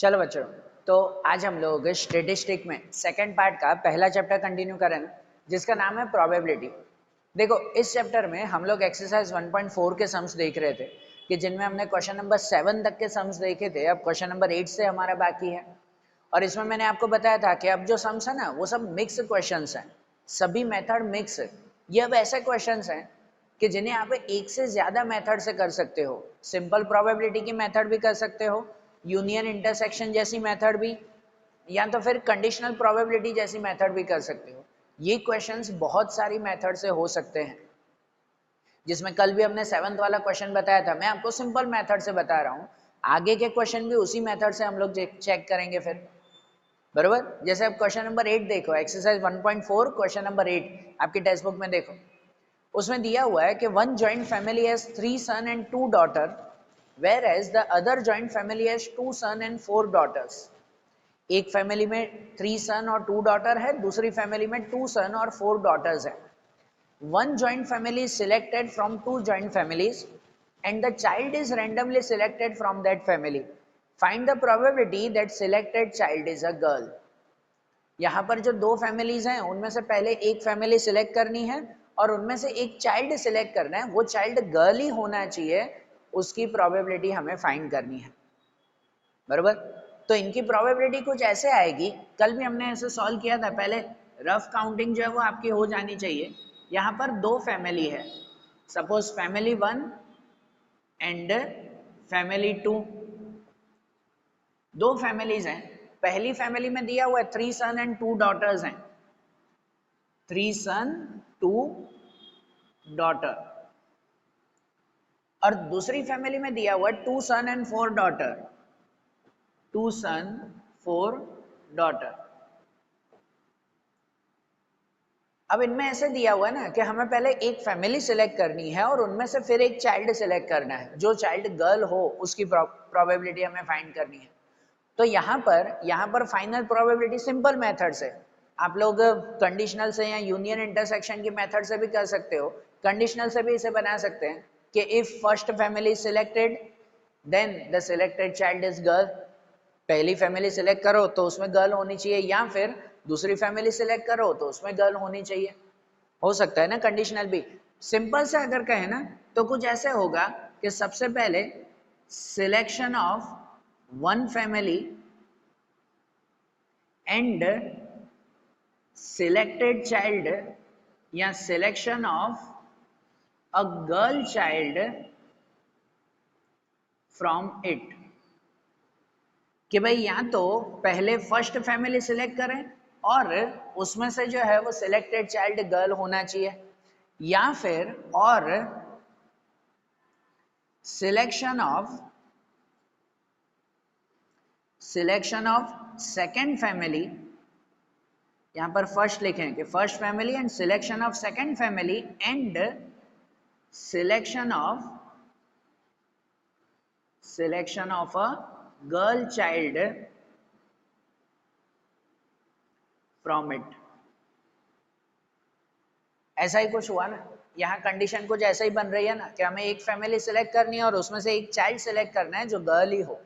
चलो बच्चों, तो आज हम लोग स्टेटिस्टिक में सेकंड पार्ट का पहला चैप्टर कंटिन्यू करें जिसका नाम है प्रोबेबिलिटी। देखो, इस चैप्टर में हम लोग एक्सरसाइज 1.4 के सम्स देख रहे थे कि जिनमें हमने क्वेश्चन नंबर 7 तक के सम्स देखे थे। अब क्वेश्चन नंबर 8 से हमारा बाकी है और इसमें मैंने आपको बताया था कि अब जो सम्स है ना वो सब मिक्स क्वेश्चंस हैं, सभी मेथड मिक्स है। ये अब ऐसे क्वेश्चंस हैं कि जिन्हें आप एक से ज्यादा मेथड से कर सकते हो। सिंपल प्रोबेबिलिटी की मेथड भी कर सकते हो, यूनियन इंटरसेक्शन जैसी मेथड भी, या तो फिर कंडीशनल प्रोबेबिलिटी जैसी मेथड भी कर सकते हो। ये क्वेश्चंस बहुत सारी मेथड से हो सकते हैं, जिसमें कल भी हमने 7th वाला क्वेश्चन बताया था। मैं आपको सिंपल मेथड से बता रहा हूँ, आगे के क्वेश्चन भी उसी मेथड से हम लोग चेक करेंगे फिर, बरोबर। जैसे अब क्वेश्चन नंबर 8 देखो, एक्सरसाइज 1.4 क्वेश्चन नंबर 8 आपकी टेक्स्ट बुक में देखो। उसमें दिया हुआ है कि one joint family has 3 son and 2 daughter, whereas the other joint family has 2 son and 4 daughters. एक फैमिली में 3 सन और 2 डॉटर है, दूसरी फैमिली में 2 सन और 4 डॉटर्स है। One joint family is selected from 2 joint families and the child is randomly selected from that family. Find the probability that selected child is a girl. यहाँ पर जो दो फैमिलीज हैं उनमें से पहले एक फैमिली सिलेक्ट करनी है और उनमें से एक चाइल्ड सिलेक्ट करना है, वो चाइल्ड गर्ल ही होना चाहिए, उसकी प्रोबेबिलिटी हमें फाइंड करनी है, बरोबर। तो इनकी प्रोबेबिलिटी कुछ ऐसे आएगी, कल भी हमने ऐसे सॉल्व किया था। पहले रफ काउंटिंग जो है वो आपकी हो जानी चाहिए। यहाँ पर दो फैमिली है, सपोज फैमिली 1 एंड फैमिली 2, दो फैमिलीज हैं। पहली फैमिली में दिया हुआ है 3 सन एंड 2 डॉटर्स हैं, 3 सन 2 डॉटर। और दूसरी फैमिली में दिया हुआ है 2 son and 4 daughter, 2 sun 4 daughter. अब इनमें ऐसे दिया हुआ है ना कि हमें पहले एक फैमिली सिलेक्ट करनी है और उनमें से फिर एक चाइल्ड सिलेक्ट करना है, जो चाइल्ड गर्ल हो उसकी प्रोबेबिलिटी हमें फाइंड करनी है। तो यहाँ पर फाइनल प्रोबेबिलिटी सिंपल मेथड से, आप लोग कंडीशनल से या यूनियन इंटरसेक्शन की मेथड से भी कर सकते हो। कंडीशनल से भी इसे बना सकते हैं कि if first family selected then the selected child is girl. पहली फैमिली सिलेक्ट करो तो उसमें गर्ल होनी चाहिए, या फिर दूसरी फैमिली सिलेक्ट करो तो उसमें गर्ल होनी चाहिए। हो सकता है ना कंडीशनल भी। सिंपल से अगर कहें ना तो कुछ ऐसे होगा कि सबसे पहले selection of one family and selected child या selection of a girl child from it, कि भाई या तो पहले फर्स्ट फैमिली सिलेक्ट करें और उसमें से जो है वो सिलेक्टेड चाइल्ड गर्ल होना चाहिए, या फिर और सिलेक्शन ऑफ सेकेंड फैमिली, यहां पर फर्स्ट लिखें कि first family and selection of second family and selection of a girl child from it। ऐसा ही कुछ हुआ ना, यहाँ कंडीशन कुछ ऐसा ही बन रही है ना कि हमें एक फैमिली सिलेक्ट करनी है और उसमें से एक चाइल्ड सिलेक्ट करना है जो गर्ल ही हो।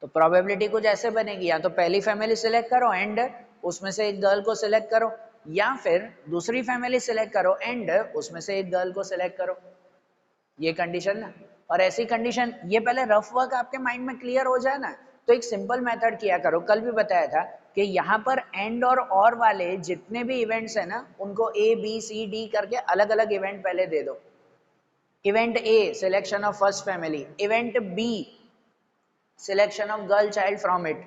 तो प्रोबेबिलिटी कुछ ऐसे बनेगी, या तो पहली फैमिली सिलेक्ट करो एंड उसमें से एक गर्ल को सिलेक्ट करो, या फिर दूसरी फैमिली सिलेक्ट करो एंड उसमें से एक गर्ल को सिलेक्ट करो। ये कंडीशन ना, और ऐसी कंडीशन, ये पहले रफ वर्क आपके माइंड में क्लियर हो जाए ना तो एक सिंपल मेथड किया करो। कल भी बताया था कि यहाँ पर एंड और वाले जितने भी इवेंट्स है ना उनको ए बी सी डी करके अलग अलग इवेंट पहले दे दो। Event A selection of first family, event B selection of girl child from it,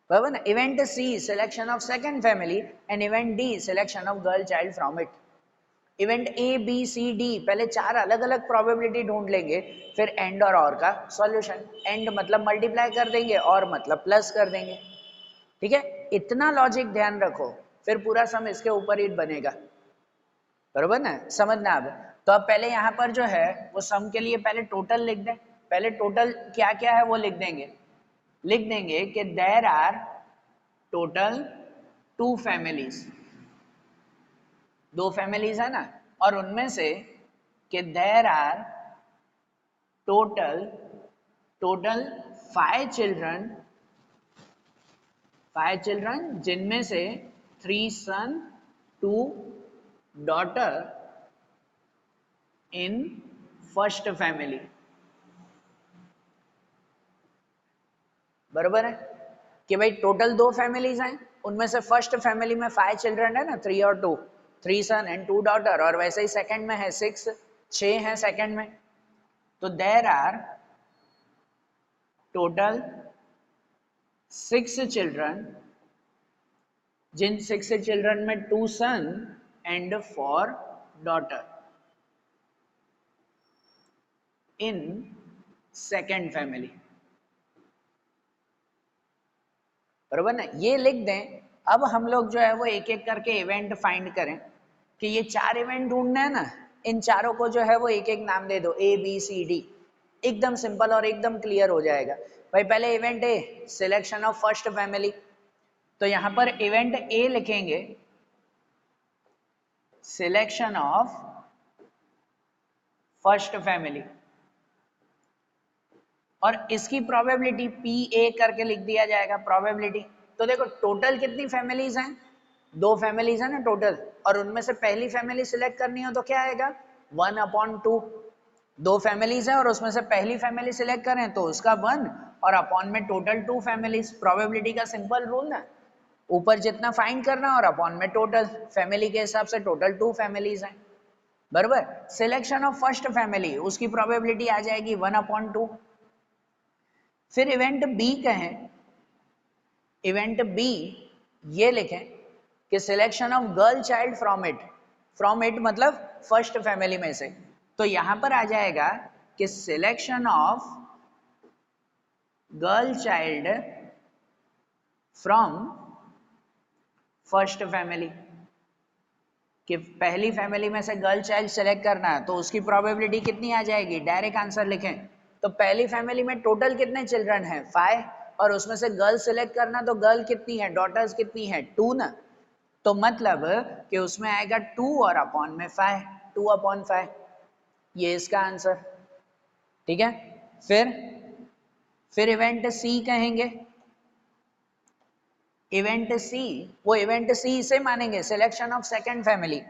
बराबर ना। Event C selection of second family and event D selection of girl child from it. Event A B C D पहले 4 अलग अलग probability ढूंढ लेंगे, फिर and और का सॉल्यूशन। एंड मतलब मल्टीप्लाई कर देंगे और मतलब प्लस कर देंगे, ठीक है। इतना लॉजिक ध्यान रखो, फिर पूरा सम इसके ऊपर ही बनेगा, बरोबर ना, समझना। अब तो अब पहले यहाँ पर जो है वो सम के लिए पहले टोटल लिख दें। पहले टोटल क्या क्या है वो लिख देंगे कि there are total 2 families, 2 families है ना, और उनमें से कि there are total 5 children 5 children जिनमें से 3 son 2 daughter in first family. बराबर है कि भाई टोटल 2 फैमिलीज हैं, उनमें से फर्स्ट फैमिली में 5 चिल्ड्रन है ना, 3 और 2, 3 सन एंड 2 डॉटर, और वैसे ही सेकंड में है 6 है सेकंड में। तो देयर आर टोटल 6 चिल्ड्रन, जिन 6 चिल्ड्रन में 2 son and 4 daughter in second family. बराबर ना, ये लिख दें। अब हम लोग जो है वो एक एक करके इवेंट फाइंड करें कि ये 4 इवेंट ढूंढना है ना, इन चारों को जो है वो एक एक नाम दे दो, A B C D। एकदम सिंपल और एकदम क्लियर हो जाएगा। भाई पहले event A, selection of first family. तो यहां पर इवेंट A लिखेंगे सिलेक्शन ऑफ फर्स्ट फैमिली, और इसकी प्रोबेबिलिटी PA करके लिख दिया जाएगा प्रोबेबिलिटी। तो देखो टोटल कितनी फैमिलीज हैं, 2 फैमिलीज हैं ना टोटल, और उनमें से पहली फैमिली सिलेक्ट करनी हो तो क्या आएगा 1/2। 2 फैमिलीज हैं और उसमें से पहली फैमिली सिलेक्ट करें तो उसका 1 और अपॉन में टोटल 2 फैमिलीज। प्रोबेबिलिटी का सिंपल रूल है, ऊपर जितना फाइंड करना और अपॉन में टोटल फैमिली के हिसाब से टोटल 2 फैमिलीज हैं। बराबर, सिलेक्शन ऑफ फर्स्ट फैमिली उसकी प्रोबेबिलिटी आ जाएगी 1/2। फिर इवेंट बी कहें, इवेंट बी ये लिखें कि selection of girl child from it मतलब फर्स्ट फैमिली में से। तो यहां पर आ जाएगा कि selection of girl child from first family, कि पहली फैमिली में से गर्ल चाइल्ड सेलेक्ट करना है तो उसकी प्रोबेबिलिटी कितनी आ जाएगी, डायरेक्ट आंसर लिखें। तो पहली फैमिली में टोटल कितने चिल्ड्रन हैं 5, और उसमें से गर्ल सिलेक्ट करना, तो गर्ल कितनी है, डॉटर्स कितनी है 2 ना, तो मतलब कि उसमें आएगा 2 और अपॉन में 5, 2/5, ये इसका आंसर। ठीक है, फिर इवेंट सी कहेंगे। इवेंट सी, वो इवेंट सी इसे मानेंगे सिलेक्शन ऑफ सेकंड फैमिली,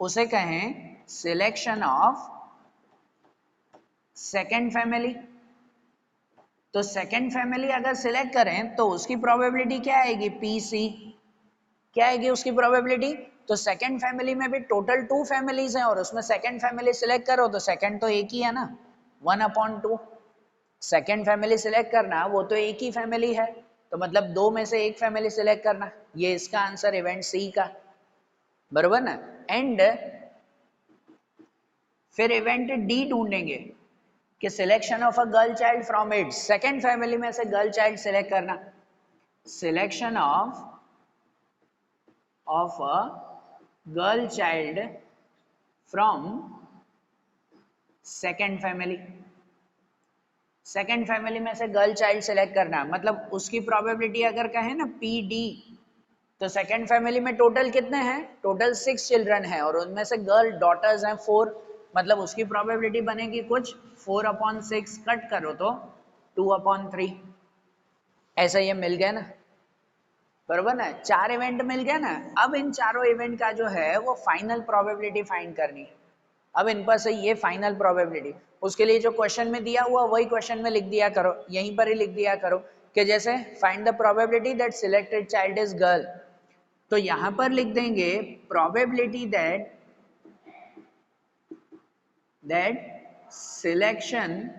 उसे कहें सिलेक्शन ऑफ सेकंड फैमिली। तो सेकंड फैमिली अगर सिलेक्ट करें तो उसकी प्रोबेबिलिटी क्या आएगी, PC। क्या आएगी उसकी प्रोबेबिलिटी, तो सेकंड फैमिली में भी टोटल 2 फैमिलीज हैं और उसमें सेकंड फैमिली सिलेक्ट करो तो सेकंड तो एक ही है ना, 1/2। सेकंड फैमिली सिलेक्ट करना वो तो एक ही फैमिली है, तो मतलब 2 में से एक फैमिली सिलेक्ट करना, ये इसका आंसर इवेंट सी का। बरोबर ना। एंड फिर इवेंट डी ढूंढेंगे कि selection of a girl child from it, second family में से गर्ल चाइल्ड सिलेक्ट करना, selection of a girl child from second family. Second family में से गर्ल चाइल्ड सिलेक्ट करना मतलब उसकी प्रोबेबिलिटी अगर कहें ना PD, तो सेकंड फैमिली में टोटल कितने हैं, टोटल 6 चिल्ड्रन हैं और उनमें से गर्ल डॉटर्स हैं 4, मतलब उसकी प्रोबेबिलिटी बनेगी कुछ 4/6, कट करो तो 2/3। ऐसा ये मिल गया ना, बरोबर ना, 4 इवेंट मिल गया ना। अब इन चारों इवेंट का जो है वो फाइनल प्रोबेबिलिटी फाइंड करनी है। अब इन पर से ये फाइनल प्रोबेबिलिटी, उसके लिए जो क्वेश्चन में दिया हुआ वही क्वेश्चन में लिख दिया करो, यहीं पर ही लिख दिया करो कि जैसे find the probability that selected child is girl, तो यहां पर लिख देंगे प्रोबेबिलिटी दैट सिलेक्शन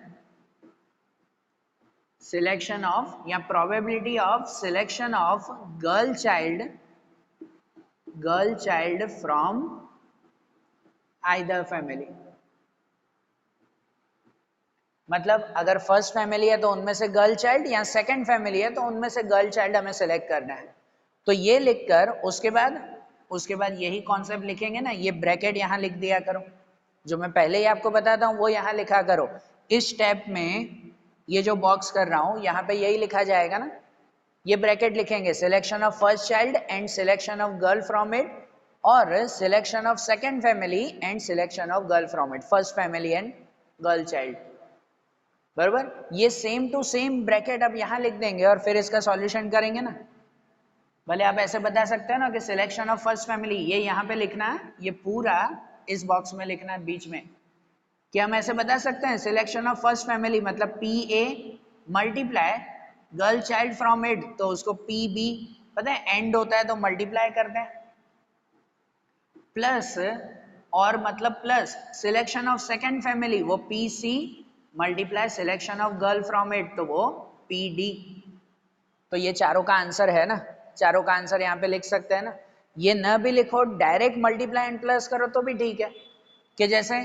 ऑफ या probability of selection of girl child from either family. मतलब अगर फर्स्ट फैमिली है तो उनमें से गर्ल चाइल्ड, या सेकंड फैमिली है तो उनमें से गर्ल चाइल्ड हमें सेलेक्ट करना है। तो ये लिखकर उसके बाद यही कॉन्सेप्ट लिखेंगे ना, ये ब्रैकेट यहां लिख दिया करो, जो मैं पहले ही आपको बताता हूं वो यहां लिखा करो। इस स्टेप में ये जो बॉक्स कर रहा हूं यहां पे यही लिखा जाएगा ना, ये ब्रैकेट लिखेंगे selection of first child and selection of girl from it, और selection of second family and selection of girl from it, first family and girl child. बराबर, ये सेम टू सेम ब्रैकेट अब यहां लिख देंगे और फिर इसका सॉल्यूशन करेंगे ना। भले आप ऐसे बता सकते हैं ना कि सिलेक्शन ऑफ फर्स्ट फैमिली, ये यहाँ पे लिखना है, ये पूरा इस बॉक्स में लिखना है बीच में, कि हम ऐसे बता सकते हैं सिलेक्शन ऑफ फर्स्ट फैमिली मतलब P A multiply girl child from it, तो उसको पी बी, पता है एंड होता है तो मल्टीप्लाई करते हैं, प्लस और मतलब plus selection of second family वो P C multiply selection of girl from it तो वो पी डी। तो ये चारों का आंसर है ना, चारों का आंसर यहाँ पे लिख सकते हैं ना। ये न भी लिखो, डायरेक्ट मल्टीप्लाई एंड प्लस करो तो भी ठीक है, कि जैसे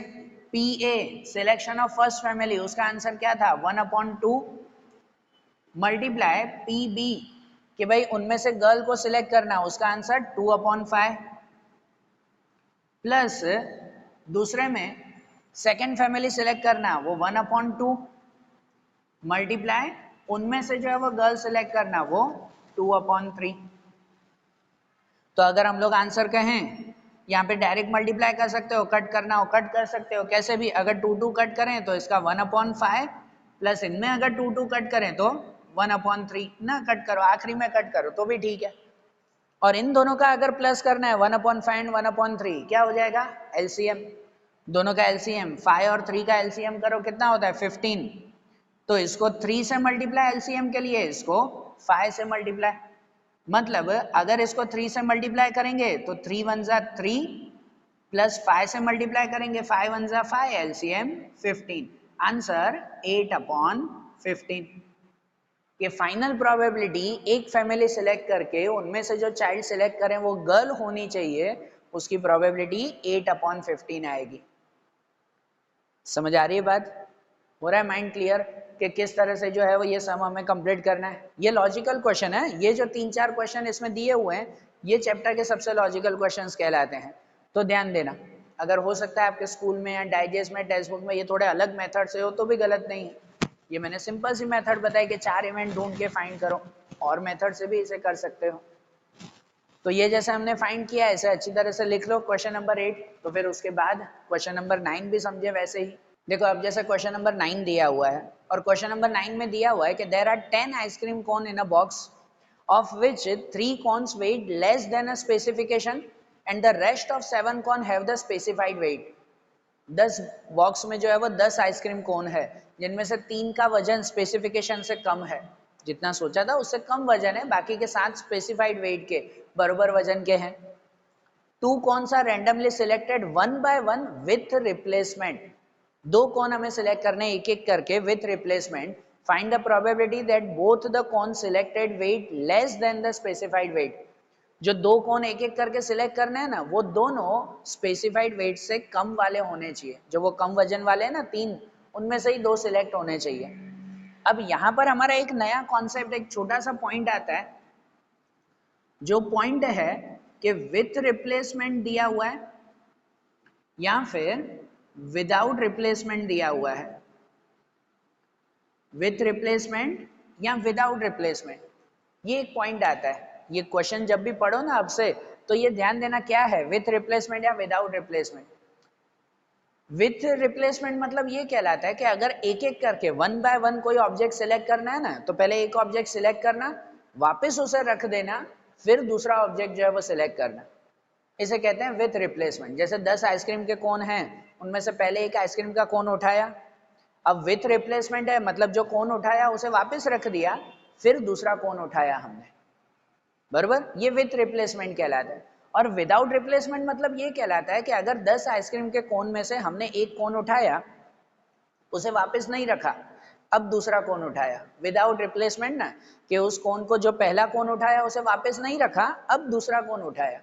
P A selection of first family, उसका आंसर क्या था 1/2 मल्टीप्लाई पी बी, कि भाई उनमें से गर्ल को सिलेक्ट करना, उसका आंसर 2/5 प्लस दूसरे में सेकेंड फैमिली सिलेक्ट करना वो 1/2 मल्टीप्लाई उनमें से जो है वो गर्ल सिलेक्ट करना वो 2/3। तो अगर हम लोग आंसर कहें, यहाँ पे डायरेक्ट मल्टीप्लाई कर सकते हो, कट करना हो कट कर सकते हो, कैसे भी। अगर 2 कट करें तो इसका 1/5 प्लस इनमें अगर 2 कट करें तो 1/3 ना कट करो, आखिरी में कट करो तो भी ठीक है। और इन दोनों का अगर प्लस करना है 1/5 एंड 1/3 क्या हो जाएगा एलसीएम, दोनों का एलसीएम 5 और 3 का एलसीएम करो कितना होता है 15, तो इसको 3 से मल्टीप्लाई एलसीएम के लिए, इसको 5 से मल्टीप्लाई, मतलब अगर इसको 3 से मल्टीप्लाई करेंगे तो 3 1 जा 3 प्लस 5 से मल्टीप्लाई करेंगे 5 1 जा 5 एलसीएम 15, आंसर 8/15। ये फाइनल प्रोबेबिलिटी एक फैमिली सिलेक्ट करके उनमें से जो चाइल्ड सिलेक्ट करें वो गर्ल होनी चाहिए, उसकी प्रोबेबिलिटी 8/15 आएगी। समझ आ रही है बात, हो रहा है माइंड क्लियर कि किस तरह से जो है वो ये सम हमें कंप्लीट करना है। ये लॉजिकल क्वेश्चन है, ये जो 3-4 क्वेश्चन इसमें दिए हुए हैं ये चैप्टर के सबसे लॉजिकल क्वेश्चंस कहलाते हैं, तो ध्यान देना। अगर हो सकता है आपके स्कूल में या डाइजेस्ट में टेक्स्ट बुक में ये थोड़े अलग मेथड से हो तो भी गलत नहीं है, ये मैंने सिंपल सी मेथड बताई कि 4 इवेंट ढूंढ के फाइंड करो, और मेथड से भी इसे कर सकते हो। तो ये जैसे हमने फाइंड किया ऐसे अच्छी तरह से लिख लो क्वेश्चन नंबर 8, तो फिर उसके बाद क्वेश्चन नंबर 9 भी समझे वैसे ही। देखो अब जैसे क्वेश्चन नंबर 9 दिया हुआ है, और क्वेश्चन नंबर 9 में दिया हुआ है कि there are 10 ice cream cone in a box of which 3 cones weighed less than a specification and the rest of 7 cone have the specified weight। 10 box में जो है वो 10 आइसक्रीम कोन है जिनमें से 3 का वजन स्पेसिफिकेशन से कम है, जितना सोचा था उससे कम वजन है, बाकी के 7 स्पेसिफाइड वेट के बराबर वजन के हैं। 2 coins are randomly selected 1 by 1 with replacement, 2 coin हमें सिलेक्ट करने एक एक करके with replacement. Find the probability that both the coins selected weight less than the specified weight, जो 2 कौन एक एक करके सिलेक्ट करने हैं ना वो दोनों स्पेसिफाइड वेट से कम वाले होने चाहिए, जो वो कम वजन वाले हैं ना 3, उनमें से ही 2 सिलेक्ट होने चाहिए। अब यहाँ पर हमारा एक नया कॉन्सेप्ट, एक छोटा सा पॉइंट आता है, जो पॉइंट है कि विथ रिप्लेसमेंट दिया हुआ है या फिर विदाउट रिप्लेसमेंट दिया हुआ है, विथ रिप्लेसमेंट या विदाउट रिप्लेसमेंट, ये एक पॉइंट आता है। ये क्वेश्चन जब भी पढ़ो ना आपसे तो ये ध्यान देना क्या है, विथ रिप्लेसमेंट या विदाउट रिप्लेसमेंट। विथ रिप्लेसमेंट मतलब ये कहलाता है कि अगर एक एक करके 1 by 1 कोई ऑब्जेक्ट सिलेक्ट करना है ना, तो पहले एक ऑब्जेक्ट सिलेक्ट करना, वापस उसे रख देना, फिर दूसरा ऑब्जेक्ट जो है वो सिलेक्ट करना, इसे कहते हैं विथ रिप्लेसमेंट। जैसे 10 आइसक्रीम के कोन हैं, उनमें से पहले एक आइसक्रीम का कोन उठाया, अब विथ रिप्लेसमेंट है मतलब जो कोन उठाया उसे वापस रख दिया, फिर दूसरा कोन उठाया हमने, बराबर, ये विथ रिप्लेसमेंट कहलाता है। और विदाउट रिप्लेसमेंट मतलब ये कहलाता है कि अगर 10 आइसक्रीम के कोन में से हमने एक कोन उठाया, उसे वापस नहीं रखा, अब दूसरा कोन उठाया, विदाउट रिप्लेसमेंट ना, कि उस कोन को जो पहला कोन उठाया उसे वापस नहीं रखा, अब दूसरा कोन उठाया।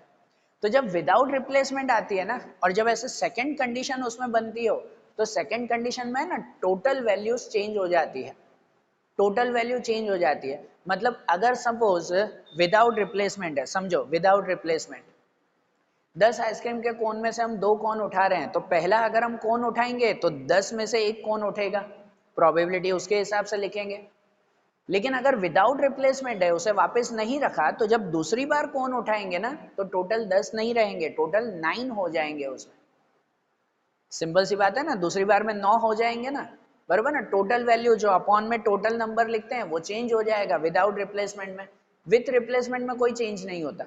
तो जब विदाउट रिप्लेसमेंट आती है ना, और जब ऐसे सेकंड कंडीशन उसमें बनती हो, तो सेकंड कंडीशन में ना टोटल वैल्यूज चेंज हो जाती है, टोटल वैल्यू चेंज हो जाती है। मतलब अगर सपोज विदाउट रिप्लेसमेंट है, समझो विदाउट रिप्लेसमेंट 10 आइसक्रीम के कोन में से हम 2 कोन उठा रहे हैं, तो पहला अगर हम कोन उठाएंगे तो 10 में से एक कोन उठेगा, प्रोबेबिलिटी उसके हिसाब से लिखेंगे। लेकिन अगर विदाउट रिप्लेसमेंट है, उसे वापस नहीं रखा, तो जब दूसरी बार कोन उठाएंगे ना तो टोटल 10 नहीं रहेंगे, टोटल 9 हो जाएंगे उसमें। सिंपल सी बात है ना, दूसरी बार में 9 हो जाएंगे ना, बराबर ना। टोटल वैल्यू जो अपॉन में टोटल नंबर लिखते हैं वो चेंज हो जाएगा विदाउट रिप्लेसमेंट में। विथ रिप्लेसमेंट में कोई चेंज नहीं होता।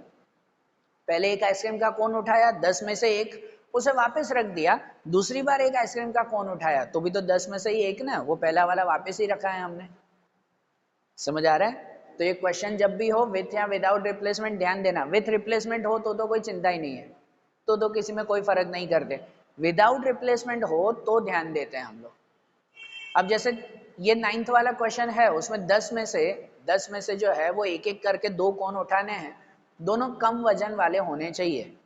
पहले एक आइसक्रीम का कोन उठाया, 10 में से एक, उसे वापस रख दिया, दूसरी बार एक आइसक्रीम का कोन उठाया तो भी तो 10 में से ही एक ना, वो पहला वाला वापस ही रखा है हमने। समझ आ रहा है? तो ये क्वेश्चन जब भी हो विथ या विदाउट रिप्लेसमेंट ध्यान देना, विथ रिप्लेसमेंट हो तो कोई चिंता ही नहीं है, तो किसी में कोई फर्क नहीं करते, विदाउट रिप्लेसमेंट हो तो ध्यान देते हैं हम लोग। अब जैसे ये 9th वाला क्वेश्चन है, उसमें 10 में से जो है वो एक एक करके 2 कोन उठाने हैं, दोनों कम वजन वाले होने चाहिए,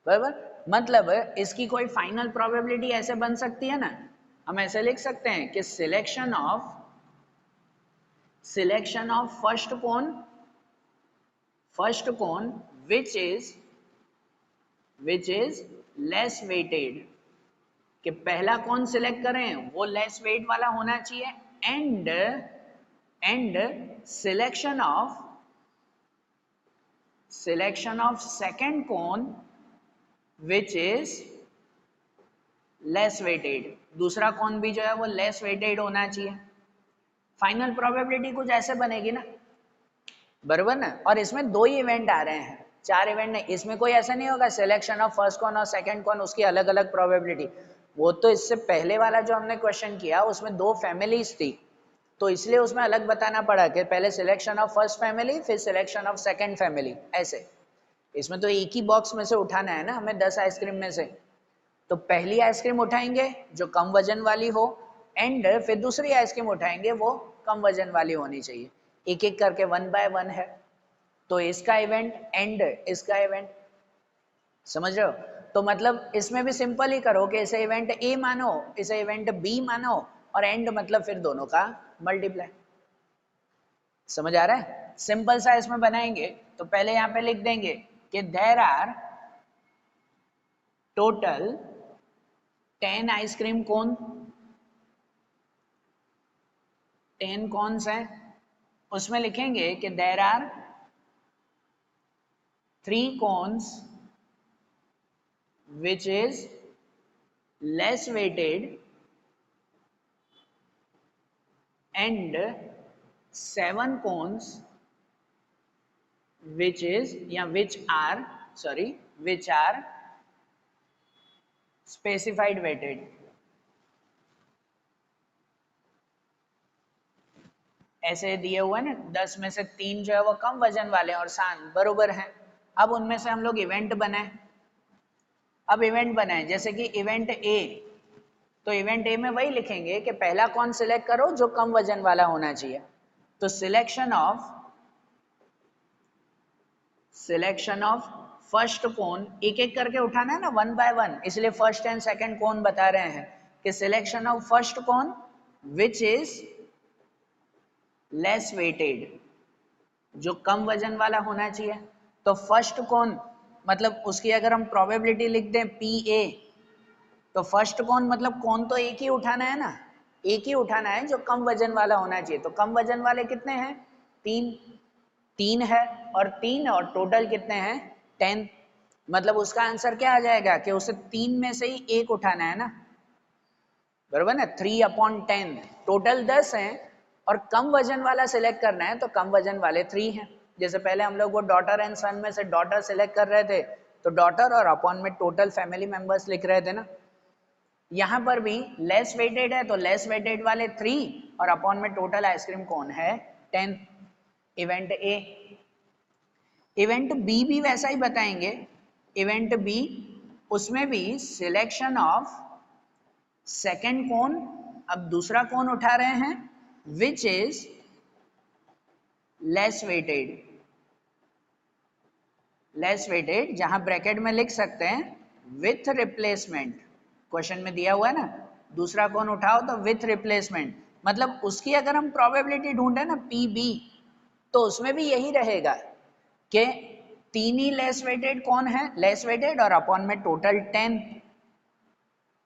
बराबर। मतलब इसकी कोई फाइनल प्रोबेबिलिटी ऐसे बन सकती है ना, हम ऐसे लिख सकते हैं कि selection of first cone which is less weighted, कि पहला कौन सिलेक्ट करें वो लेस वेट वाला होना चाहिए, and selection of second coin which is less weighted, दूसरा कौन भी जो है वो लेस वेटेड होना चाहिए। फाइनल प्रोबेबिलिटी कुछ ऐसे बनेगी ना, बराबर ना। और इसमें 2 ही इवेंट आ रहे हैं, 4 इवेंट नहीं, इसमें कोई ऐसा नहीं होगा सिलेक्शन ऑफ फर्स्ट कौन और सेकंड कौन उसकी अलग अलग प्रोबेबिलिटी। वो तो इससे पहले वाला जो हमने क्वेश्चन किया उसमें 2 फैमिलीज थी, तो इसलिए उसमें अलग बताना पड़ा कि पहले सिलेक्शन ऑफ फर्स्ट फैमिली फिर सिलेक्शन ऑफ सेकंड फैमिली, ऐसे। इसमें तो एक ही बॉक्स में से उठाना है ना हमें 10 आइसक्रीम में से, तो पहली आइसक्रीम उठाएंगे जो कम वजन वाली हो, एंड फिर दूसरी आइसक्रीम उठाएंगे वो कम वजन वाली होनी चाहिए, एक एक करके 1 बाय 1 है। तो इसका इवेंट एंड इसका इवेंट, समझ रहे हो? तो मतलब इसमें भी सिंपल ही करो कि इसे इवेंट ए मानो, इसे इवेंट बी मानो, और एंड मतलब फिर दोनों का मल्टीप्लाई। समझ आ रहा है? सिंपल सा इसमें बनाएंगे तो पहले यहां पे लिख देंगे कि there are total 10 ice cream cone, 10 cones हैं, उसमें लिखेंगे कि there are 3 cones which is less weighted and 7 cones which are specified weighted। ऐसे दिए हुए ना, 10 में से 3 जो है वो कम वजन वाले और 7 बरोबर हैं। अब उनमें से हम लोग इवेंट बनाए, अब इवेंट बनाए जैसे कि इवेंट ए, तो इवेंट ए में वही लिखेंगे कि पहला कौन सिलेक्ट करो जो कम वजन वाला होना चाहिए, तो सिलेक्शन ऑफ फर्स्ट कौन, एक एक करके उठाना है ना 1 बाय 1, इसलिए फर्स्ट एंड सेकंड कौन बता रहे हैं कि selection of first coin which is less weighted, जो कम वजन वाला होना चाहिए। तो फर्स्ट कौन मतलब उसकी अगर हम प्रोबेबिलिटी लिख दें पी ए, तो फर्स्ट कौन मतलब कौन तो एक ही उठाना है ना, एक ही उठाना है जो कम वजन वाला होना चाहिए। तो कम वजन वाले कितने हैं? 3 है, और 3 और टोटल कितने हैं? 10। मतलब उसका आंसर क्या आ जाएगा कि उसे 3 में से ही एक उठाना है ना, बराबर ना, 3/10, टोटल 10 हैं और कम वजन वाला सिलेक्ट करना है तो कम वजन वाले 3 हैं। जैसे पहले हम लोग वो डॉटर एंड सन में से डॉटर सिलेक्ट कर रहे थे, तो डॉटर और अपॉन में टोटल फैमिली मेंबर्स लिख रहे थे ना। यहाँ पर भी लेस वेटेड है तो लेस वेटेड वाले 3 और अपॉन में टोटल आइसक्रीम कौन है 10, इवेंट ए। इवेंट बी भी वैसा ही बताएंगे, इवेंट बी उसमें भी सिलेक्शन ऑफ सेकेंड कौन, अब दूसरा कौन उठा रहे हैं विच इज लेस वेटेड, जहां ब्रैकेट में लिख सकते हैं विथ रिप्लेसमेंट, क्वेश्चन में दिया हुआ है ना, दूसरा कौन उठाओ तो विथ रिप्लेसमेंट, मतलब उसकी अगर हम प्रोबेबिलिटी ढूंढे ना पी बी, तो उसमें भी यही रहेगा कि 3 ही लेस वेटेड कौन है, लेस वेटेड और अपॉन में टोटल 10,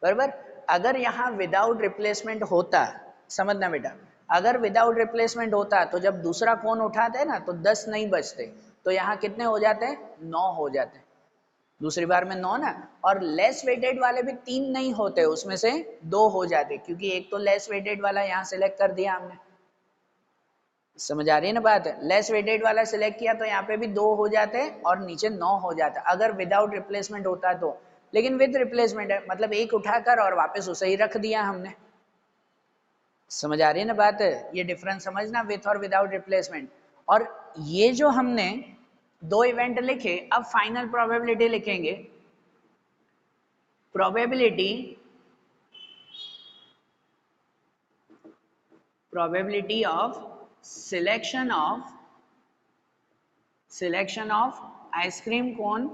बराबर। अगर यहाँ विदाउट रिप्लेसमेंट होता, समझना बेटा, अगर विदाउट रिप्लेसमेंट होता तो जब दूसरा कौन उठाते ना तो 10 नहीं बचते, तो यहाँ कितने हो जाते? 9 हो जाते, दूसरी बार में 9 ना। और लेस वेटेड वाले भी 3 नहीं होते, उसमें से 2 हो जाते, क्योंकि एक तो लेस वेटेड वाला यहाँ सिलेक्ट कर दिया हमने। समझ आ रही है ना बात? लेस वेटेड वाला सिलेक्ट किया तो यहाँ पे भी 2 हो जाते और नीचे 9 हो जाता अगर विदाउट रिप्लेसमेंट होता तो, लेकिन विद रिप्लेसमेंट है, मतलब एक उठाकर और वापस उसे ही रख दिया हमने। समझ आ रही है ना बात? ये डिफरेंस समझना, विथ और विदाउट रिप्लेसमेंट। और ये जो हमने 2 इवेंट लिखे, अब फाइनल प्रोबेबिलिटी लिखेंगे। probability of selection of ice cream cone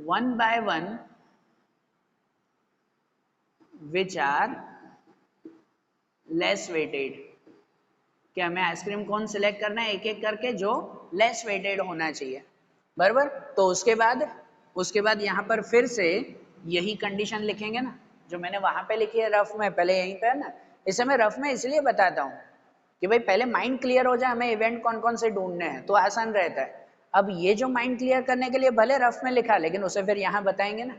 one by one which are less weighted। कि हमें आइसक्रीम कौन सिलेक्ट करना है एक एक करके जो लेस वेटेड होना चाहिए, बराबर। तो उसके बाद यहाँ पर फिर से यही कंडीशन लिखेंगे ना जो मैंने वहां पे लिखी है रफ में, पहले यहीं पे है ना। इसे मैं रफ में इसलिए बताता हूँ कि भाई पहले माइंड क्लियर हो जाए, हमें इवेंट कौन कौन से ढूंढने हैं तो आसान रहता है। अब ये जो माइंड क्लियर करने के लिए भले रफ में लिखा, लेकिन उसे फिर यहाँ बताएंगे ना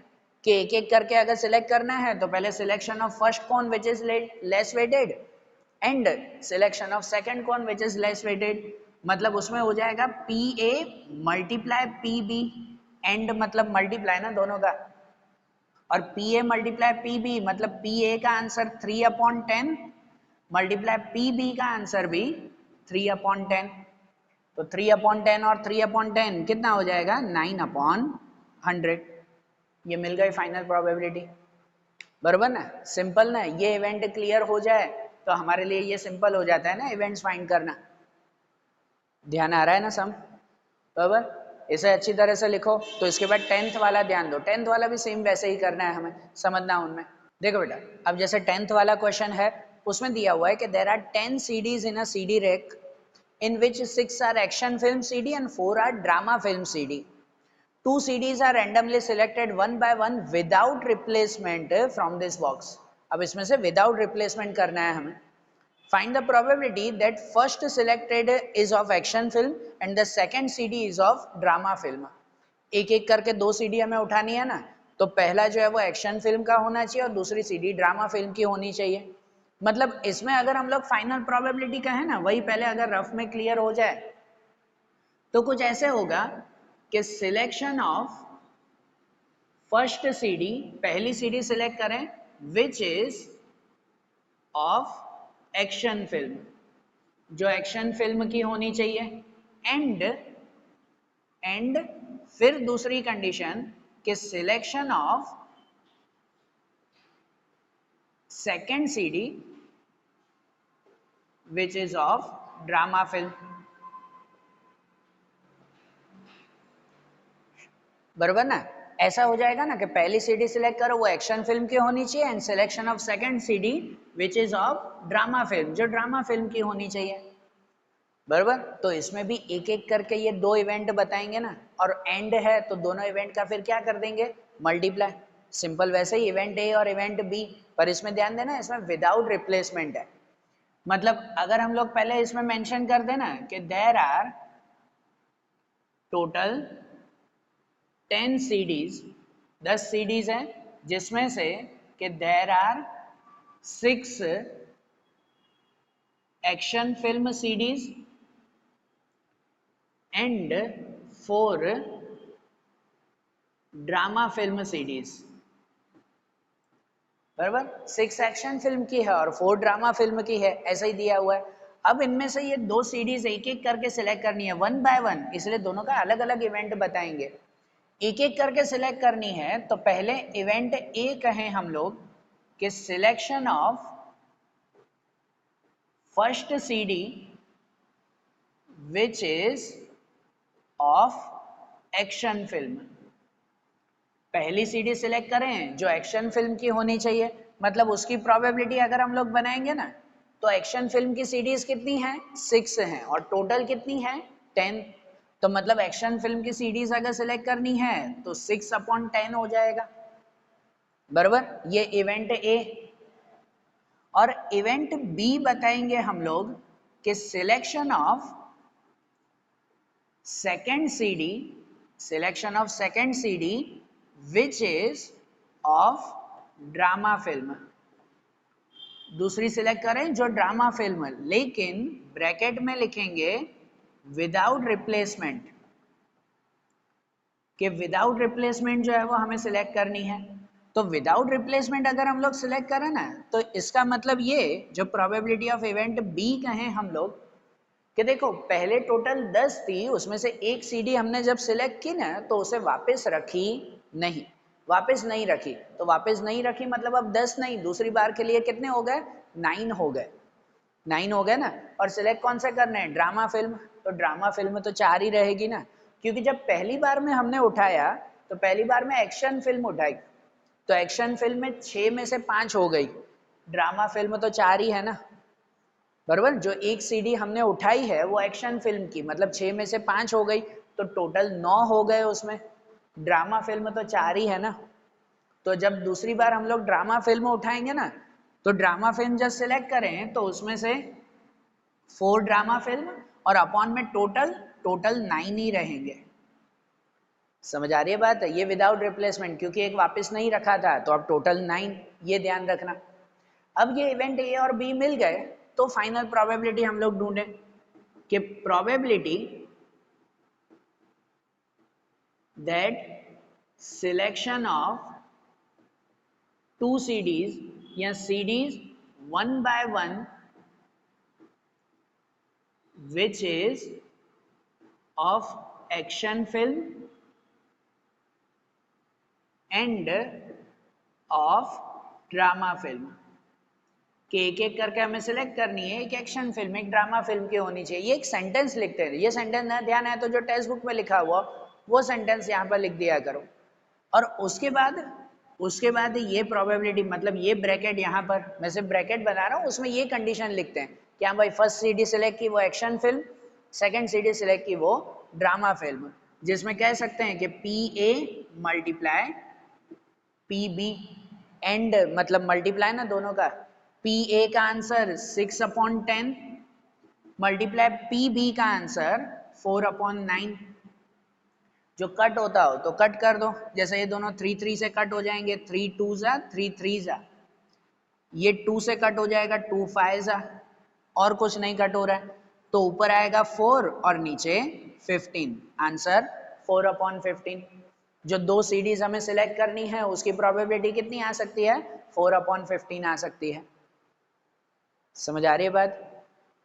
कि एक एक करके अगर सिलेक्ट करना है तो पहले selection of first coin which is less weighted and selection of second coin which is less weighted. मतलब उसमें हो जाएगा P A multiply P B, and मतलब मल्टीप्लाई ना दोनों का, और P A multiply P B मतलब पी ए का आंसर 3/10 मल्टीप्लाई पी बी का आंसर भी 3/10। तो 3/10 और 3/10 कितना हो जाएगा 9/100। ये मिल गई फाइनल प्रोबेबिलिटी, बराबर ना, सिंपल ना। ये इवेंट क्लियर हो जाए तो हमारे लिए ये सिंपल हो जाता है ना इवेंट्स फाइंड करना। ध्यान आ रहा है ना सम, बराबर। इसे अच्छी तरह से लिखो। तो इसके बाद 10th वाला ध्यान दो, 10th वाला भी सेम वैसे ही करना है हमें, समझना उनमें। देखो बेटा, अब जैसे 10th वाला क्वेश्चन है उसमें दिया हुआ है कि there are 10 CDs in a CD rack in which 6 are action film CD and 4 are drama film CD. 2 CDs are randomly selected one by one without replacement from this box. अब इसमें से without replacement करना है हमें। Find the probability that first selected is of action film and the second CD is of drama film. एक एक करके 2 CD हमें उठानी है ना, तो पहला जो है वो एक्शन फिल्म का होना चाहिए और दूसरी CD ड्रामा फिल्म की होनी चाहिए। मतलब इसमें अगर हम लोग फाइनल प्रोबेबिलिटी का है ना, वही पहले अगर रफ में क्लियर हो जाए तो कुछ ऐसे होगा कि सिलेक्शन ऑफ फर्स्ट सीडी, पहली सीडी सिलेक्ट करें which is of action film, जो एक्शन फिल्म की होनी चाहिए, एंड फिर दूसरी कंडीशन कि selection of second CD which is of drama film, बराबर ना। ऐसा हो जाएगा ना कि पहली सीडी सिलेक्ट करो वो एक्शन फिल्म की होनी चाहिए and selection of second CD which is of drama film, जो ड्रामा फिल्म की होनी चाहिए, बराबर। तो इसमें भी एक एक करके ये 2 इवेंट बताएंगे ना, और एंड है तो दोनों इवेंट का फिर क्या कर देंगे मल्टीप्लाई, सिंपल। वैसे ही इवेंट ए और इवेंट बी, पर इसमें ध्यान देना इसमें विदाउट रिप्लेसमेंट है। मतलब अगर हम लोग पहले इसमें मेंशन कर देना कि there are total 10 CDs, 10 CDs हैं जिसमें से कि there are 6 action film CDs and 4 drama film CDs, बराबर। 6 एक्शन फिल्म की है और 4 ड्रामा फिल्म की है, ऐसा ही दिया हुआ है। अब इनमें से ये 2 CDs एक एक करके सिलेक्ट करनी है वन बाय वन, इसलिए दोनों का अलग अलग इवेंट बताएंगे। एक एक करके सिलेक्ट करनी है तो पहले इवेंट ए कहें हम लोग कि selection of first CD which is of action film. पहली सीडी सिलेक्ट करें जो एक्शन फिल्म की होनी चाहिए, मतलब उसकी प्रोबेबिलिटी अगर हम लोग बनाएंगे ना तो एक्शन फिल्म की सीडीज कितनी हैं 6 हैं और टोटल कितनी है 10। तो मतलब एक्शन फिल्म की सीडीज अगर सिलेक्ट करनी है तो 6/10 हो जाएगा, बराबर। ये इवेंट ए। और इवेंट बी बताएंगे हम लोग कि selection of second CD, selection of second CD which is of drama film, दूसरी सिलेक्ट करें जो ड्रामा फिल्म, लेकिन ब्रैकेट में लिखेंगे विदाउट रिप्लेसमेंट, कि विदाउट रिप्लेसमेंट जो है वो हमें सिलेक्ट करनी है। तो विदाउट रिप्लेसमेंट अगर हम लोग सिलेक्ट करें ना, तो इसका मतलब ये जो प्रोबेबिलिटी ऑफ इवेंट बी कहें हम लोग, कि देखो पहले टोटल 10 थी, उसमें से एक सीडी हमने जब सिलेक्ट की ना तो उसे वापस रखी नहीं, वापस नहीं रखी, तो वापस नहीं रखी मतलब अब 10 नहीं, दूसरी बार के लिए कितने हो गए, 9 हो गए, 9 हो गए ना। और सिलेक्ट कौन सा करना है, ड्रामा फिल्म, तो ड्रामा फिल्म तो 4 ही रहेगी ना, क्योंकि जब पहली बार में हमने उठाया तो पहली बार में एक्शन फिल्म उठाई, तो एक्शन फिल्म में 6 में से 5 हो गई, ड्रामा फिल्म तो 4 ही है ना, बराबर। जो एक सीडी हमने उठाई है वो एक्शन फिल्म की, मतलब 6 में से 5 हो गई, तो टोटल 9 हो गए उसमें, ड्रामा फिल्म तो 4 ही है ना। तो जब दूसरी बार हम लोग ड्रामा फिल्म उठाएंगे ना, तो ड्रामा फिल्म जब सिलेक्ट करें तो उसमें से 4 ड्रामा फिल्म और अपॉन में टोटल 9 ही रहेंगे। समझ आ रही है बात, ये विदाउट रिप्लेसमेंट, क्योंकि एक वापस नहीं रखा था, तो अब टोटल 9, ये ध्यान रखना। अब ये इवेंट ए और बी मिल गए, तो फाइनल प्रोबेबिलिटी हम लोग ढूंढें कि probability that selection of 2 CDs या CDs 1 by 1 which is of action film and of drama film, कि एक एक करके हमें सिलेक्ट करनी है, एक एक्शन फिल्म एक ड्रामा फिल्म की होनी चाहिए। ये एक सेंटेंस लिखते हैं, ये सेंटेंस ना ध्यान है तो जो टेक्स्ट बुक में लिखा हुआ वो सेंटेंस यहाँ पर लिख दिया करो। और उसके बाद ये प्रोबेबिलिटी, मतलब ये ब्रैकेट, यहाँ पर मैं सिर्फ ब्रैकेट बना रहा हूँ, उसमें ये कंडीशन लिखते हैं कि हाँ भाई फर्स्ट सीडी सिलेक्ट की वो action film, second CD select की वो ड्रामा फिल्म, जिसमें कह सकते हैं कि PA मल्टीप्लाई PB, एंड मतलब मल्टीप्लाई ना दोनों का, PA का आंसर 6/10 मल्टीप्लाई PB का आंसर 4/9। जो कट होता हो तो कट कर दो, जैसे ये दोनों 3 से कट हो जाएंगे, 3 2 जा 3 3 जा, ये 2 से कट हो जाएगा 2 5 जा, और कुछ नहीं कट हो रहा है, तो ऊपर आएगा 4 और नीचे 15, आंसर 4/15। जो 2 सीडीज हमें सिलेक्ट करनी है उसकी प्रोबेबिलिटी कितनी आ सकती है, 4/15 आ सकती है। समझ आ रही है बात,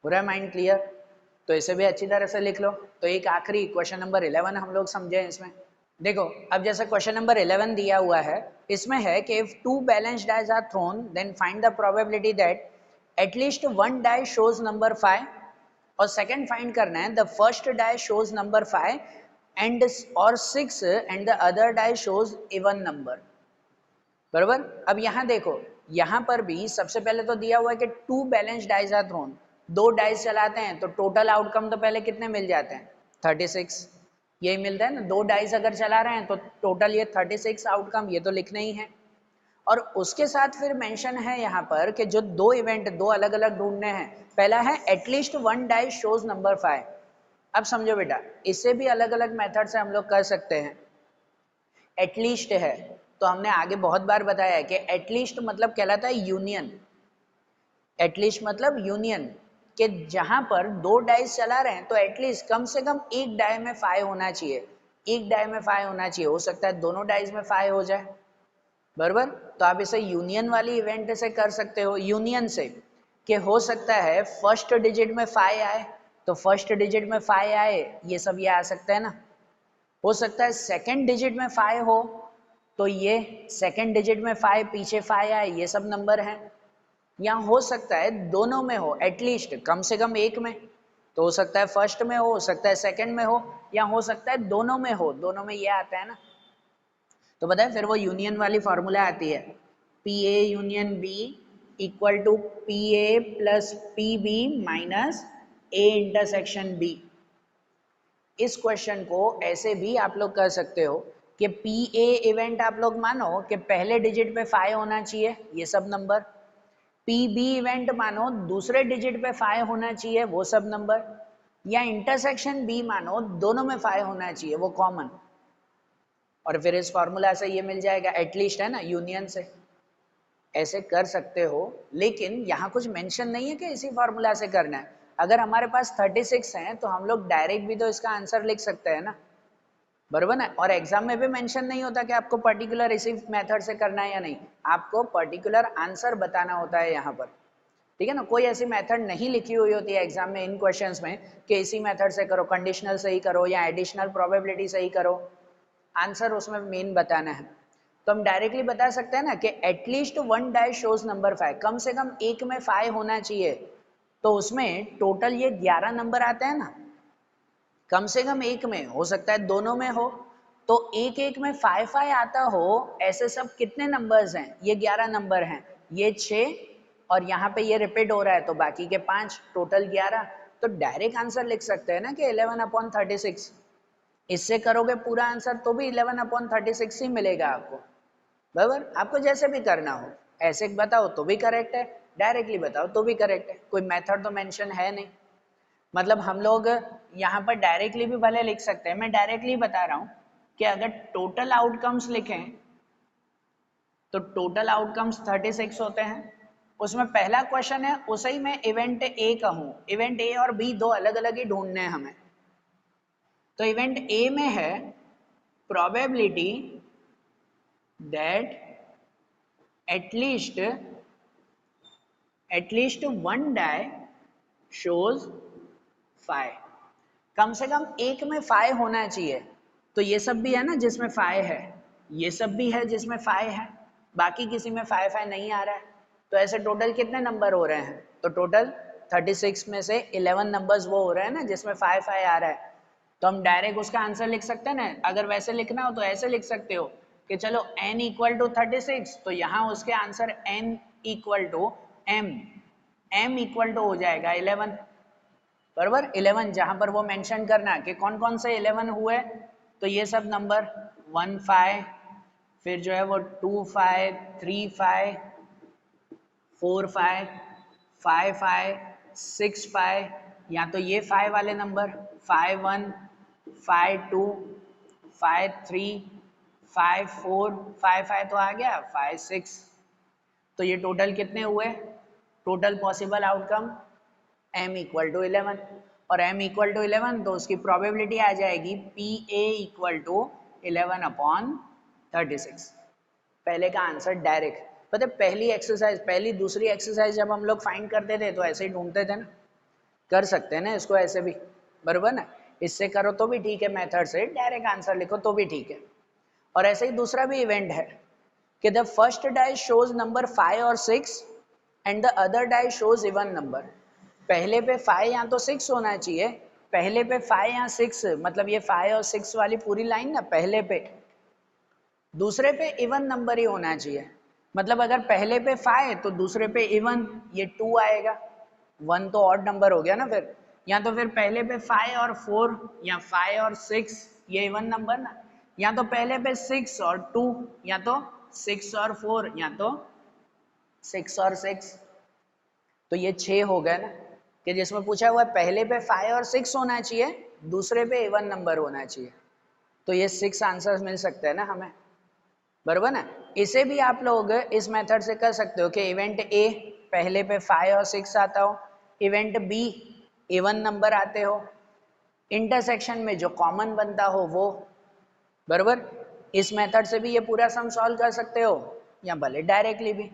पूरा माइंड क्लियर? तो इसे भी अच्छी तरह से लिख लो। तो एक आखिरी क्वेश्चन नंबर 11 हम लोग समझे इसमें। देखो अब जैसे क्वेश्चन नंबर 11 दिया हुआ है, इसमें है कि if 2 balanced dice are thrown then find the probability that at least 1 die shows number 5, और सेकंड फाइंड करना है the first die shows number 5 and और 6 and the other die shows even number, बराबर। अब यहाँ देखो, यहाँ पर भी सबसे पहले तो दिया हुआ है कि 2 balance dice are thrown, 2 dice चलाते हैं तो टोटल आउटकम तो पहले कितने मिल जाते हैं, 36, यही मिलता है ना। 2 डाइस अगर चला रहे हैं तो टोटल ये 36 आउटकम, ये तो लिखना ही है। और उसके साथ फिर मेंशन है यहाँ पर कि जो 2 इवेंट, 2 अलग अलग ढूंढने हैं। पहला है एटलीस्ट 1 डाइस शोज नंबर 5। अब समझो बेटा, इसे भी अलग अलग मेथड से हम लोग कर सकते हैं। एटलीस्ट है तो हमने आगे बहुत बार बताया है कि एटलीस्ट मतलब कहलाता है यूनियन, एटलीस्ट मतलब यूनियन, कि जहां पर 2 डाइस चला रहे हैं तो एटलीस्ट कम से कम एक डाई में 5 होना चाहिए, एक डाई में 5 होना चाहिए, हो सकता है दोनों डाइस में 5 हो जाए, बराबर। तो आप इसे यूनियन वाली इवेंट से कर सकते हो, यूनियन से, कि हो सकता है फर्स्ट डिजिट में 5 आए, तो फर्स्ट डिजिट में 5 आए, ये सब ये आ सकता है ना। हो सकता है सेकंड डिजिट में 5 हो, तो ये सेकंड डिजिट में 5 पीछे 5 आए, ये सब नंबर हैं। या हो सकता है दोनों में हो, एटलीस्ट कम से कम एक में, तो हो सकता है फर्स्ट में हो सकता है सेकंड में हो, या हो सकता है दोनों में हो, दोनों में ये आता है ना। तो बताए फिर वो यूनियन वाली फॉर्मूला आती है, PA union B equal to PA plus PB minus A intersection B। इस क्वेश्चन को ऐसे भी आप लोग कर सकते हो कि PA इवेंट आप लोग मानो कि पहले डिजिट पे 5 होना चाहिए, ये सब नंबर। PB इवेंट मानो दूसरे डिजिट पे 5 होना चाहिए, वो सब नंबर। या इंटरसेक्शन B मानो दोनों में 5 होना चाहिए, वो कॉमन। और फिर इस फॉर्मूला से ये मिल जाएगा, एटलीस्ट है ना, यूनियन से। ऐसे कर सकते हो, लेकिन यहाँ कुछ मेंशन नहीं है कि इसी फॉर्मूला से करना है। अगर हमारे पास 36 है तो हम लोग डायरेक्ट भी तो इसका आंसर लिख सकते हैं ना, बरोबर ना। और एग्जाम में भी मेंशन नहीं होता कि आपको पर्टिकुलर इसी मेथड से करना है या नहीं, आपको पर्टिकुलर आंसर बताना होता है यहाँ पर, ठीक है ना। कोई ऐसी मेथड नहीं लिखी हुई होती है एग्जाम में इन क्वेश्चंस में कि इसी मेथड से करो, कंडीशनल से ही करो या एडिशनल प्रोबेबिलिटी से ही करो, आंसर उसमें मेन बताना है। तो हम डायरेक्टली बता सकते हैं ना कि at least one die shows number 5, कम से कम एक में 5 होना चाहिए। तो उसमें टोटल ये 11 नंबर आते हैं ना, कम से कम एक में, हो सकता है दोनों में हो, तो एक एक में 5 आता हो। ऐसे सब कितने नंबर्स हैं, ये 11 नंबर हैं, ये 6 और यहाँ पे ये रिपीट हो रहा है तो बाकी के 5, टोटल 11। तो डायरेक्ट आंसर लिख सकते हैं ना कि 11/36। इससे करोगे पूरा आंसर तो भी 11/36 ही मिलेगा आपको, बराबर। आपको जैसे भी करना हो, ऐसे बताओ तो भी करेक्ट है, डायरेक्टली बताओ तो भी करेक्ट है, कोई मेथड तो मेंशन है नहीं। मतलब हम लोग यहाँ पर डायरेक्टली भी भले लिख सकते हैं, मैं डायरेक्टली बता रहा हूँ कि अगर टोटल आउटकम्स लिखें तो टोटल आउटकम्स 36 होते हैं। उसमें पहला क्वेश्चन है उसे ही मैं इवेंट ए कहूँ, इवेंट ए और बी दो अलग अलग ही ढूंढने हैं हमें। तो इवेंट ए में है probability that at least one die shows 5, कम से कम एक में 5 होना चाहिए। तो ये सब भी है ना जिसमें 5 है, ये सब भी है जिसमें 5 है, बाकी किसी में 5 नहीं आ रहा है। तो ऐसे टोटल कितने नंबर हो रहे हैं, तो टोटल 36 में से 11 नंबर्स वो हो रहे हैं ना जिसमें 5 आ रहा है। तो हम डायरेक्ट उसका आंसर लिख सकते हैं ना। अगर वैसे लिखना हो तो ऐसे लिख सकते हो कि चलो n = 36, तो यहाँ उसके आंसर n = m हो जाएगा 11, बराबर। 11 जहां पर वो मेंशन करना कि कौन कौन से 11 हुए, तो ये सब नंबर 1 5, फिर जो है वो 2 5, 3 5, 4 5, 5 5, 6 5, या तो ये 5 वाले नंबर 5 1, 5 2, 5 3, 5 4, 5 5 तो आ गया, 5 6। तो ये टोटल कितने हुए, टोटल पॉसिबल आउटकम m = 11, और m = 11 तो उसकी प्रोबेबिलिटी आ जाएगी PA = 11/36। पहले का आंसर डायरेक्ट, पता है पहली एक्सरसाइज, पहली दूसरी एक्सरसाइज जब हम लोग फाइंड करते थे तो ऐसे ही ढूंढते थे ना, कर सकते हैं ना इसको ऐसे भी, बराबर ना। इससे करो तो भी ठीक है, मेथड से डायरेक्ट आंसर लिखो तो भी ठीक है। और ऐसे ही दूसरा भी इवेंट है कि the first die shows number 5 और 6 and the other die shows even number. पहले पे 5 या तो 6 होना चाहिए, पहले पे 5 या 6, मतलब ये 5 और 6 वाली पूरी लाइन ना पहले पे, दूसरे पे इवन नंबर ही होना चाहिए। मतलब अगर पहले पे 5 तो दूसरे पे इवन, ये 2 आएगा, 1 तो ऑड नंबर हो गया ना फिर। या तो फिर पहले पे 5 और 4 या 5 और 6, ये इवन नंबर ना। या तो पहले पे 6 और 2, या तो 6 और 4, या तो 6 और 6। तो ये 6 हो गए ना, कि जिसमें पूछा हुआ है पहले पे 5 और 6 होना चाहिए, दूसरे पे इवन नंबर होना चाहिए। तो ये 6 आंसर्स मिल सकते हैं ना हमें, बराबर ना। इसे भी आप लोग इस मेथड से कर सकते हो कि इवेंट ए पहले पे 5 और 6 आता हो, इवेंट बी इवन नंबर आते हो, इंटरसेक्शन में जो कॉमन बनता हो वो, बराबर। इस मेथड से भी ये पूरा सम सॉल्व कर सकते हो, या भले डायरेक्टली भी,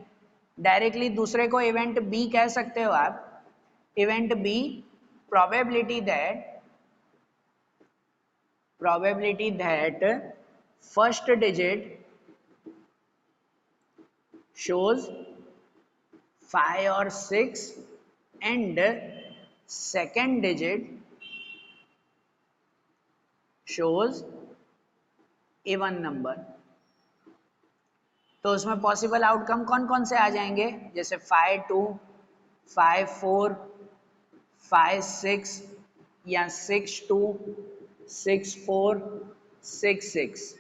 डायरेक्टली दूसरे को इवेंट बी कह सकते हो आप। Event B probability that first digit shows 5 or 6 and second digit shows even number। तो उसमें पॉसिबल आउटकम कौन कौन से आ जाएंगे, जैसे 5 2, 5 4, 5 6, या 6 2, 6 4, 6 6।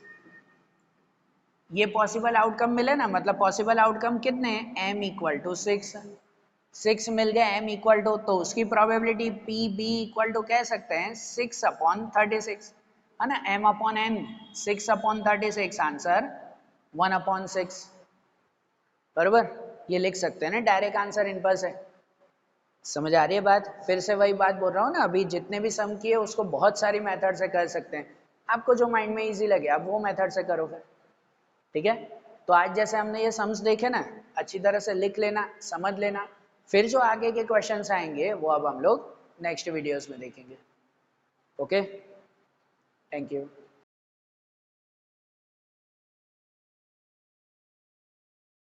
ये पॉसिबल आउटकम मिले ना, मतलब पॉसिबल आउटकम कितने हैं, m = 6, 6 मिल गए m = तो उसकी प्रोबेबिलिटी PB = कह सकते हैं 6/36, है ना। m/n 6/36, आंसर 1/6, बराबर। ये लिख सकते हैं ना डायरेक्ट आंसर इम्पल्स है। समझ आ रही है बात? फिर से वही बात बोल रहा हूँ ना, अभी जितने भी सम किए उसको बहुत सारी मेथड से कर सकते हैं, आपको जो माइंड में इजी लगे आप वो मेथड से करो फिर। ठीक है, तो आज जैसे हमने ये सम्स देखे ना, अच्छी तरह से लिख लेना, समझ लेना, फिर जो आगे के क्वेश्चंस आएंगे वो अब हम लोग नेक्स्ट वीडियोस में देखेंगे। Okay, thank you.